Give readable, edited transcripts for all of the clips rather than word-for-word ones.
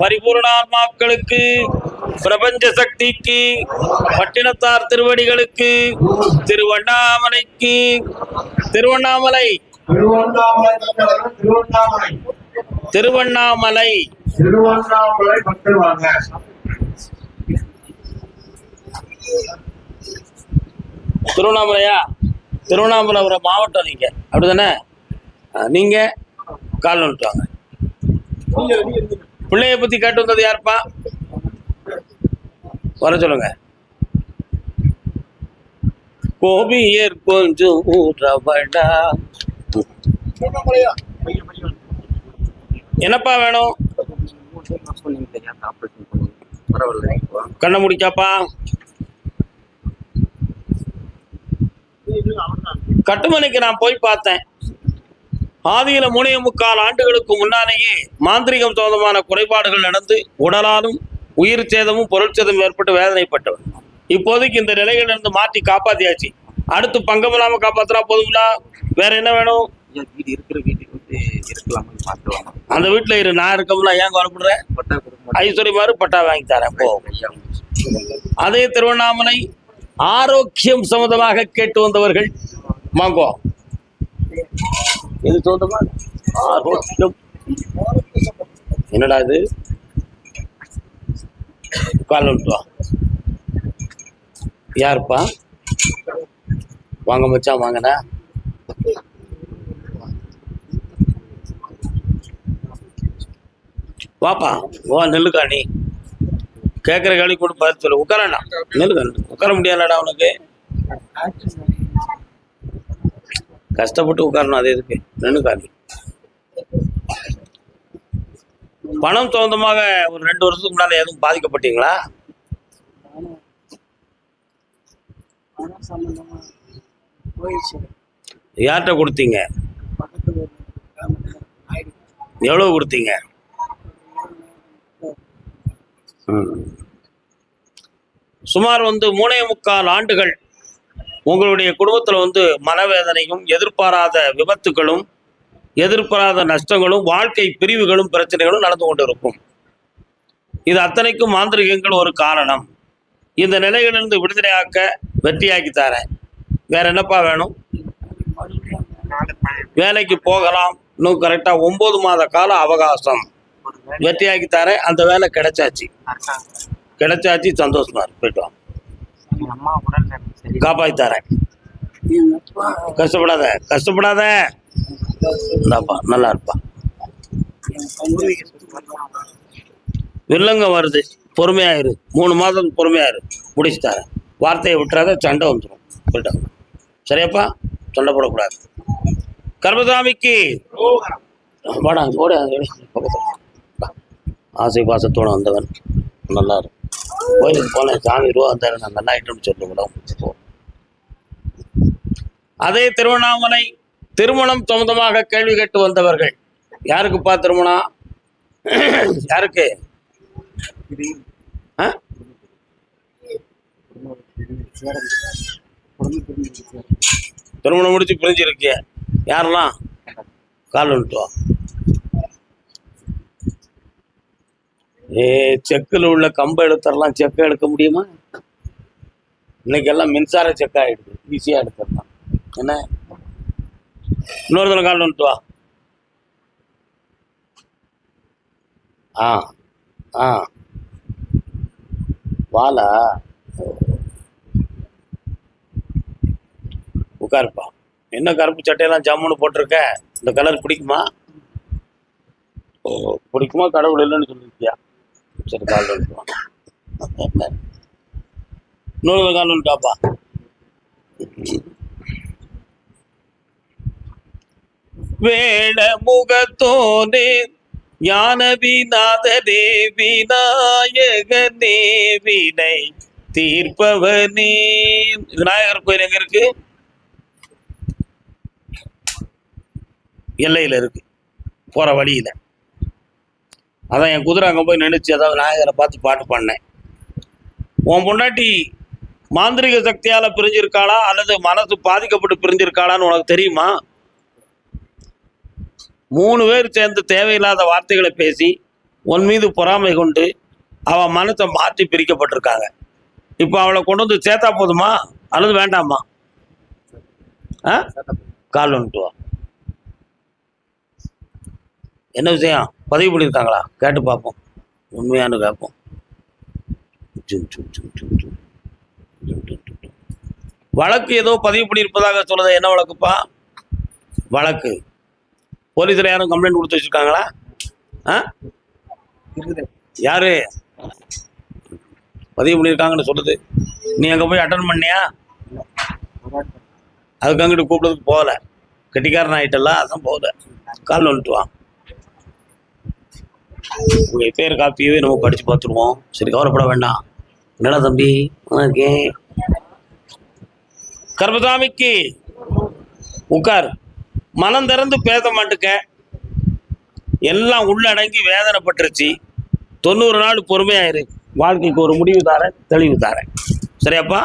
பரிபூர்ணாத்மாக்களுக்கு, பிரபஞ்ச சக்திக்கு, பட்டினத்தார் திருவடிகளுக்கு, திருவண்ணாமலைக்கு, திருவண்ணாமலை திருவண்ணாமலை திருவண்ணாமலை மக்கள் வாங்க. திருவண்ணாமலையா? திருவண்ணாமலை ஒரு மாவட்டம். நீங்க அப்படிதானே? நீங்க கால் வந்துட்டாங்க. பிள்ளைய பத்தி கேட்டு வந்தது யாருப்பா? வர சொல்லுங்க. கோபியர் கொஞ்சம் ஊறவடா. என்னப்பா வேணும்? கண்ண முடிக்காப்பா. கட்டுமனைக்கு நான் போய் பார்த்தேன். ஆதியில 3.25 ஆண்டுகளுக்கு முன்னாலேயே மாந்திரிகம் சம்பந்தமான குறைபாடுகள் நடந்து உடலாலும் உயிர் சேதமும் பொருள் சேதமும் ஏற்பட்டு வேதனைப்பட்டவன். இப்போதைக்கு இந்த நிலைகளிலிருந்து மாற்றி காப்பாத்தியாச்சு. அடுத்து பங்கம் இல்லாம காப்பாத்தினா போதுங்களா? வேற என்ன வேணும்? அந்த வீட்டுல இரு. நான் இருக்கோம்னா ஏன் கவலைப்படுறேன்? ஐஸ்வர்யமாரு பட்டா வாங்கி தரேன் போ. அதே திருவண்ணாமலை ஆரோக்கியம் சம்பந்தமாக கேட்டு வந்தவர்கள் வாங்கோ. இது சொந்தமா ஆரோக்கியம். என்னடா இது? கால் விட்டுவா. யாருப்பா? வாங்க மச்சான், வாங்கண்ணா. வாப்பா, வா. நெல்லுக்கா நீ கேட்குற கேள்வி கூட பார்த்து சொல்லு. உட்காரண்ணா. நெல்லுக்கா உட்கார முடியாதடா உனக்கு. கஷ்டப்பட்டு உட்காரணும். அது எதுக்கு? நெல்லுக்காண்டி பணம் சொந்தமாக ஒரு 2 வருஷத்துக்கு முன்னால எதுவும் பாதிக்கப்பட்டீங்களா? யார்கிட்ட கொடுத்தீங்க? எவ்வளவு கொடுத்தீங்க? சுமார் 3.25 ஆண்டுகள் உங்களுடைய குடும்பத்தில் மனவேதனையும், எதிர்பாராத விபத்துகளும், எதிர்பாராத நஷ்டங்களும், வாழ்க்கை பிரிவுகளும், பிரச்சனைகளும் நடந்து கொண்டு இருக்கும். இது அத்தனைக்கும் மாந்திரிகங்கள் ஒரு காரணம். இந்த நிலைகளிலிருந்து விடுதலையாக்க வெற்றியாக்கி தரேன். வேற என்னப்பா வேணும்? வேலைக்கு போகலாம். இன்னும் கரெக்டா 9 மாத கால அவகாசம். வெற்றியாக்கி தரேன். அந்த வேலை கிடைச்சாச்சு. சந்தோஷமா இருக்கு. போயிட்டு வாங்க. காப்பாத்தி தரேன். கஷ்டப்படாத. நல்லா இருப்பா. வில்லங்க வருது. பொறுமையாயிரு. 3 மாதம் பொறுமையாயிரு. முடிச்சு தரேன். வார்த்தையை விட்டுறாத. சண்டை வந்துடும். போயிட்டாங்க. சரியாப்பா? சண்டை போடக்கூடாது. கர்மசாமிக்கு வாடா. ஓட ஆசை பாசத்தோடு வந்தவன். நல்லா இருக்கும். கோயிலுக்கு போனேன். சாமி ரூபா வந்தாரு. நான் நல்லா ஐட்டம் சொல்லுங்க. அதே திருவண்ணாமலை திருமணம் சொந்தமாக கேள்வி கேட்டு வந்தவர்கள். யாருக்குப்பா திருமணம்? யாருக்கு? திருமணம் முடிச்சு பிரிஞ்சிருக்கிய யாரெல்லாம்? கால் வந்துட்டு வா. செக்கில் உள்ள கம்பை எடுத்துடலாம். செக்கை எடுக்க முடியுமா? இன்னைக்கெல்லாம் மின்சார செக் ஆகிடுது. ஈஸியாக எடுத்துடலாம். என்ன? இன்னொரு தடவை கால் வந்துட்டு வா. வாலா உட்காருப்பா. என்ன கருப்பு சட்டையெல்லாம் ஜம்முன்னு போட்டிருக்க? இந்த கலர் பிடிக்குமா? பிடிக்குமா? கடவுள் இல்லைன்னு சொல்லிருக்கியா? சரி, கால் வந்துட்டுவான். இன்னொரு கால் வந்துட்டாப்பா. வேட முகத்தோனே ஞான விநாதனே விநாயகனே வினை தீர்ப்பவனே. விநாயகர் கோயில் எங்க இருக்கு? எல்லையில இருக்கு, போற வழியில. அதான் என் குதிரை அங்கே போய் நினைச்சு அதாவது விநாயகரை பார்த்து பாட்டு பாடினேன். உன் பொண்டாட்டி மாந்திரிக சக்தியால பிரிஞ்சிருக்காளா அல்லது மனசு பாதிக்கப்பட்டு பிரிஞ்சிருக்காளான்னு உனக்கு தெரியுமா? 3 பேர் சேர்ந்து தேவையில்லாத வார்த்தைகளை பேசி உன் மீது பொறாமை கொண்டு அவன் மனத்தை மாற்றி பிரிக்கப்பட்டிருக்காங்க. இப்போ அவளை கொண்டு வந்து சேர்த்தா போதுமா அல்லது வேண்டாமா? கால் வந்துட்டு வா. என்ன விஷயம்? பதிவு பண்ணியிருக்காங்களா? கேட்டு பார்ப்போம், உண்மையானு கேட்போம். வழக்கு ஏதோ பதிவு பண்ணியிருப்பதாக சொல்லுது. என்ன வழக்குப்பா? வழக்கு போலீஸில் யாரும் கம்ப்ளைண்ட் கொடுத்து வச்சுருக்காங்களா? யாரு பதிவு பண்ணியிருக்காங்கன்னு சொல்லுது? நீ அங்கே போய் அட்டன் பண்ணியா? அதுக்கு அங்கிட்டு கூப்பிட்டதுக்கு போகல. கெட்டிக்காரன் ஆகிட்டல, அதான் போகல. கால் வந்துட்டு வா. உங்கள் பேர் காப்பியவே நம்ம படித்து பார்த்துருவோம். சரி, கவலைப்பட வேண்டாம். என்னடா தம்பி ஓகே. கர்மசாமிக்கு உட்கார். மனம் திறந்து பேச மாட்டுக்க. எல்லாம் உள்ளடங்கி வேதனைப்பட்டுருச்சு. 90 நாள் பொறுமையாயிரு. வாழ்க்கைக்கு ஒரு முடிவு தாரேன், தெளிவு தாரேன். சரியாப்பா?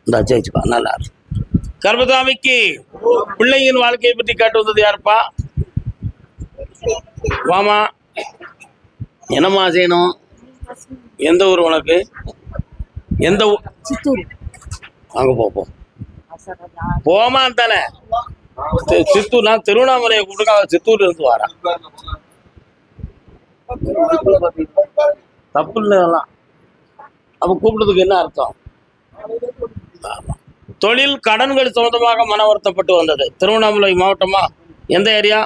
இந்த ஜெயிச்சுப்பா. நல்லா இருக்கு. கர்மசாமிக்கு பிள்ளையின் வாழ்க்கையை பற்றி கேட்டு வந்தது யாருப்பா? வாமா. என்னம்மா செய்யணும்? எந்த ஊர் உனக்கு? எந்த ஊர்? அங்கே போ. போமா தானே. சித்தூர். நான் திருவண்ணாமலையை கூப்பிட்டு சித்தூர்ல இருந்து வரேன். தப்பு இல்லைலாம். அப்ப கூப்பிட்டதுக்கு என்ன அர்த்தம்? தொழில் கடன்கள் சம்பந்தமாக மன வருத்தப்பட்டு வந்தது. திருவண்ணாமலை மாவட்டமா? எந்த ஏரியா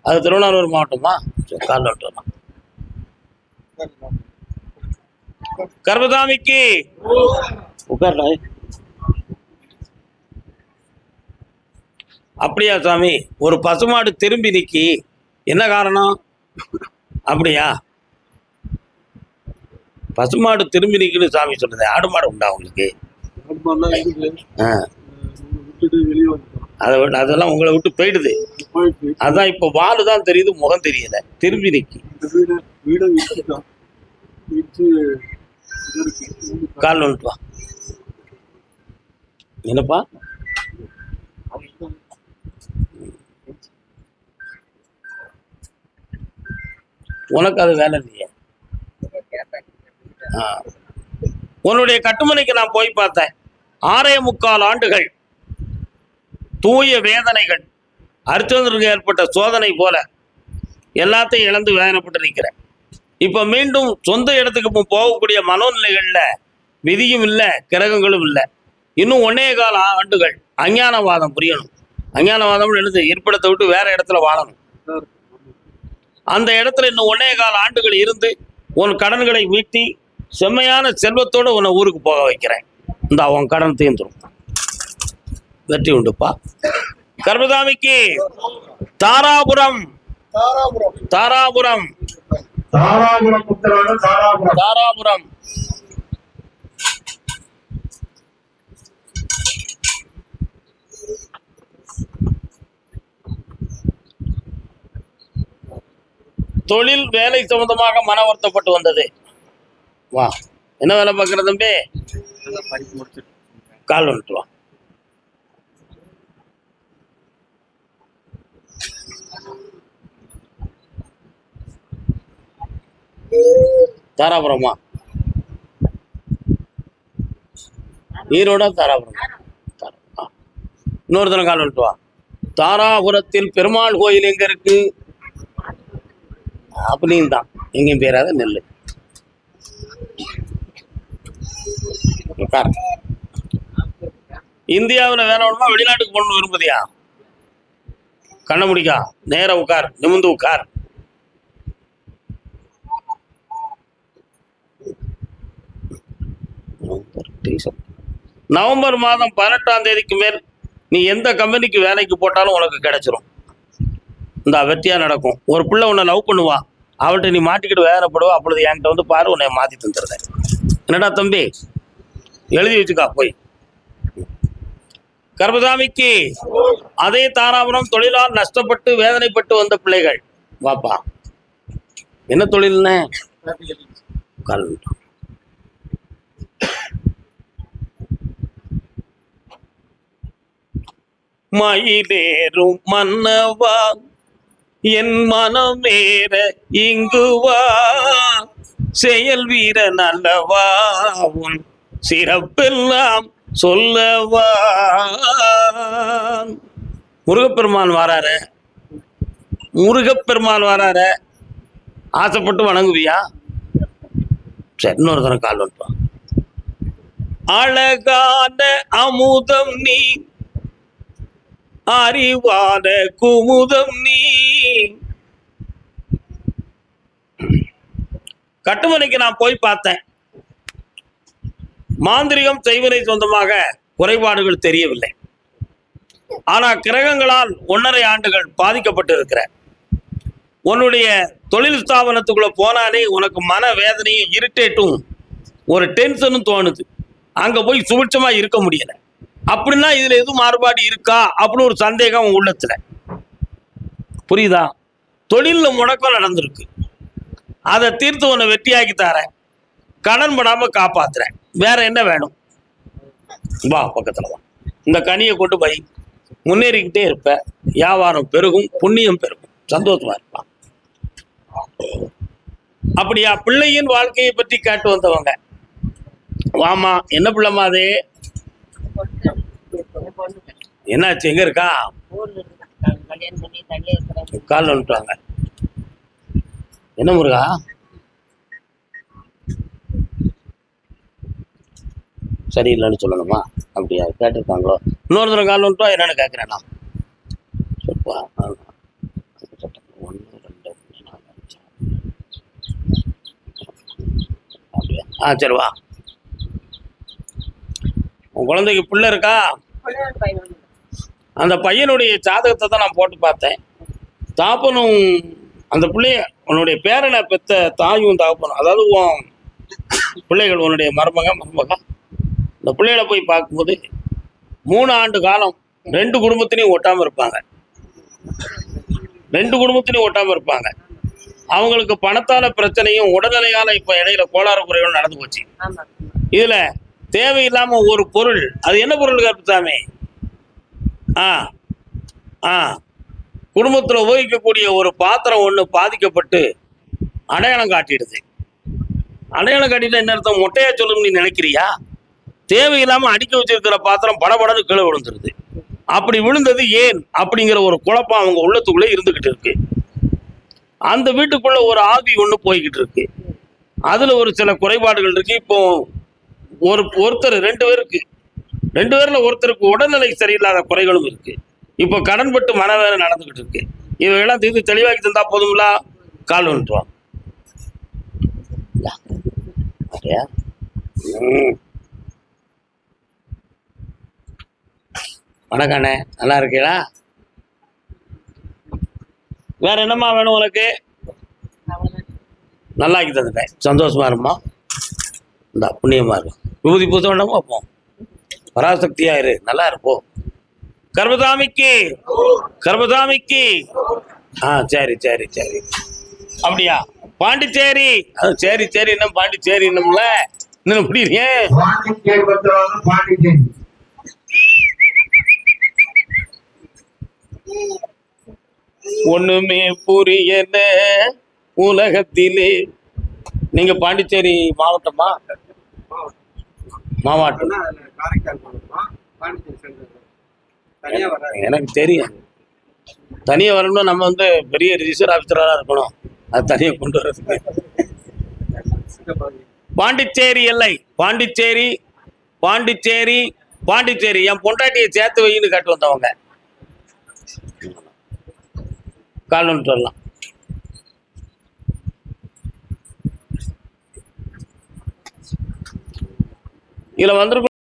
அது? திருவண்ணாமலை மாவட்டமா? கால் வரலாம். கர்மசாமிக்கு உட்கார்ல. அப்படியா சாமி? ஒரு பசுமாடு திரும்பி நிக்கி, என்ன காரணம்? அப்படியா? பசுமாடு திரும்பி நிக்குன்னு சாமி சொல்லுது. ஆடு மாடு உண்டா உங்களுக்கு? அதெல்லாம் உங்களை விட்டு போயிடுது. அதான் இப்ப வாலு தான் தெரியுது, முகம் தெரியல. திரும்பி நிக்கி. கால் வந்துட்டு வா. என்னப்பா? உனக்கு அது வேலை இல்லையே. உன்னுடைய கட்டுமனைக்கு நான் போய் பார்த்தேன். 6.25 ஆண்டுகள் தூய வேதனைகள், அர்ச்சனருக்கு ஏற்பட்ட சோதனை போல எல்லாத்தையும் இழந்து வேதனைப்பட்டு நிற்கிறேன். இப்போ மீண்டும் சொந்த இடத்துக்கு போகக்கூடிய மனோநிலைகள்ல விதியும் இல்லை, கிரகங்களும் இல்லை. இன்னும் 1.25 ஆண்டுகள் அஞ்ஞானவாதம் புரியணும். அஞ்ஞானவாதம் எழுது இருப்பிடத்தை விட்டு வேற இடத்துல வாழணும். அந்த இடத்துல இன்னும் 1.25 ஆண்டுகள் இருந்து உன் கடன்களை மீட்டி செம்மையான செல்வத்தோடு உன்னை ஊருக்கு போக வைக்கிறேன். இந்த உன் கடன் தீர்ந்துடும். வெற்றி உண்டுப்பா. கர்மசாமிக்கு தாராபுரம். தாராபுரம். தாராபுரம். தொழில் வேலை சம்பந்தமாக மன வருத்தப்பட்டு வந்தது. வா. என்ன வேலை பார்க்குற தம்பி? கால் வந்துட்டு வா. தாராபுரமா? ஈரோடா? தாராபுரம். இன்னொருத்தன கால் வந்துட்டு வா. தாராபுரத்தில் பெருமாள் கோயில் எங்க இருக்கு? அப்படின்னு தான். எங்கேயும் பேராத நெல். இந்தியாவில் வேணுமா வெளிநாட்டுக்கு போகணும்னு விரும்புதியா? கண்ண முடிக்கா, நேர உட்கார், நிமிந்து உட்கார். நவம்பர் மாதம் 18ஆம் தேதிக்கு மேல் நீ எந்த கம்பெனிக்கு வேலைக்கு போட்டாலும் உனக்கு கிடைச்சிரும். இந்த வெற்றியா நடக்கும். ஒரு பிள்ளை உன்னை லவ் பண்ணுவா, அவள்கிட்ட நீ மாட்டிக்கிட்டு வேதனைப்படுவா. அப்பொழுது என்கிட்ட வந்து பாரு, உன்னை மாற்றி தந்துடுறேன். என்னடா தம்பி, எழுதி வச்சுக்கா போய். கர்மசாமிக்கு அதே தாராபுரம் தொழிலால் நஷ்டப்பட்டு வேதனைப்பட்டு வந்த பிள்ளைகள். வாப்பா. என்ன தொழில்னு? மயிலேறும் மன்னவா என் மனமேற இங்கு வா, செயல் வீர நல்லவா உன் சிறப்பெல்லாம் சொல்லவா. முருகப்பெருமான் வாராரு, முருகப்பெருமான் வாராரு, ஆசைப்பட்டு வணங்குவியா? சரி, இன்னொரு தரம் கால் வந்துப்பான். அழகான அமுதம் நீ, அறிவான குமுதம் நீ. கட்டுமனைக்கு நான் போய் பார்த்தேன். மாந்திரிகம் செய்வதை சொந்தமாக குறைபாடுகள் தெரியவில்லை. ஆனா கிரகங்களால் 1.5 ஆண்டுகள் பாதிக்கப்பட்டு இருக்கிற உன்னுடைய தொழில் ஸ்தாபனத்துக்குள்ள போனாலே உனக்கு மன வேதனையும் இரிட்டேட்டும் ஒரு டென்ஷனும் தோணுது. அங்க போய் சுபிட்சமா இருக்க முடியல. அப்படின்னா இதுல எதுவும் மாறுபாடு இருக்கா அப்படின்னு ஒரு சந்தேகம் உள்ளத்துல. புரியுதா? தொழில்ல முடக்கம் நடந்திருக்கு, அதை தீர்த்து உன்னை வெற்றியாக்கி தரேன், கடன் படாம காப்பாத்துறேன். வேற என்ன வேணும்? வா, பக்கத்துல வா. இந்த கனியை கொண்டு போய் முன்னேறிக்கிட்டே இருப்ப, வியாபாரம் பெருகும், புண்ணியம் பெருகும், சந்தோஷமா இருப்பான். அப்படியா? பிள்ளையின் வாழ்க்கையை பற்றி கேட்டு வந்தவங்க. வாமா, என்ன பிள்ளைமா அது? என்னாச்சு? எங்க இருக்கா? கால் வந்துட்டாங்க. என்ன முருகா? சரியில்லைன்னு சொல்லணுமா? அப்படியா? கேட்டிருக்காங்களோ? இன்னொரு தடவை கால் வந்துட்டோம். என்னன்னு கேட்குறேன் நான். சொல்லுப்பா. 1 2 3 4 5 அப்படியா? சரி வா. உன் குழந்தைக்கு பிள்ளை இருக்கா? அந்த பையனுடைய ஜாதகத்தை தான் நான் போட்டு பார்த்தேன். தாப்பனும் அந்த பிள்ளைய, உன்னுடைய பேரனை பெற்ற தாயும் தாப்பனும், அதாவது உன் பிள்ளைகள், உன்னுடைய மருமக இந்த பிள்ளைகளை போய் பார்க்கும்போது 3 ஆண்டு காலம் 2 குடும்பத்திலையும் ஒட்டாமல் இருப்பாங்க. 2 குடும்பத்திலையும் ஒட்டாமல் இருப்பாங்க. அவங்களுக்கு பணத்தால பிரச்சனையும் உடல்நிலையால இப்போ இடையில கோளாறு குறைகளும் நடந்து போச்சு. இதுல தேவையில்லாம ஒரு பொருள், அது என்ன பொருள் கற்பித்தாமே? குடும்பத்தில் உபயோகிக்கக்கூடிய ஒரு பாத்திரம் ஒன்று பாதிக்கப்பட்டு அடையாளம் காட்டிடுது. அடையாளம் காட்டிட்டு என்ன அர்த்தம்? மொட்டையா சொல்லணும்னு நீ நினைக்கிறியா? தேவையில்லாம அடுக்கி வச்சிருக்கிற பாத்திரம் படபடன்னு கீழே விழுந்துருது. அப்படி விழுந்தது ஏன் அப்படிங்கிற ஒரு குழப்பம் அவங்க உள்ளத்துக்குள்ளே இருந்துகிட்டு இருக்கு. அந்த வீட்டுக்குள்ள ஒரு ஆவி ஒன்று போய்கிட்டு இருக்கு. அதுல ஒரு சில குறைபாடுகள் இருக்கு. இப்போ ஒருத்தர் 2 பேருக்கு, 2 பேர்ல ஒருத்தருக்கு உடல்நிலை சரியில்லாத குறைகளும் இருக்கு. இப்போ கடன்பட்டு மனவேதனை நடந்துகிட்டு இருக்கு. இவையெல்லாம் தீர்த்து தெளிவாக்கி தந்தா போதுங்களா? கால் வந்துட்டுவான். வணக்கண்ணே, நல்லா இருக்கீங்களா? வேற என்னம்மா வேணும் உனக்கு? நல்லா ஆக்கி தந்துட்டேன். சந்தோஷமா இருமா. இந்த புண்ணியமா இருக்கும். விபூதி பூச வேண்டாமா? அப்போம் பராசக்தியா இரு, நல்லா இருப்போம். கர்மசாமிக்கு கர்மசாமிக்கு. சரி சரி சரி. அப்படியா? பாண்டிச்சேரி. சரி சரி. இன்னும் பாண்டிச்சேரி இன்னும்ல இன்னும் புரியுறீங்க? ஒண்ணுமே புரியல உலகத்திலே. நீங்க பாண்டிச்சேரி மாவட்டமா? மாவட்டம் எனக்கு தெரியும். தனியா வரணும்னா நம்ம வந்து பெரிய ரிஜிஸ்டர் ஆஃபீஸராக இருக்கணும். அது தனியாக கொண்டு வர்றதுக்கு. பாண்டிச்சேரி எல்லை. பாண்டிச்சேரி பாண்டிச்சேரி பாண்டிச்சேரி. என் பொண்டாட்டியை சேர்த்து வைன்னு காட்டு வந்தவங்க. கால் வந்துட்டு வரலாம். இதுல வந்திருக்கும்.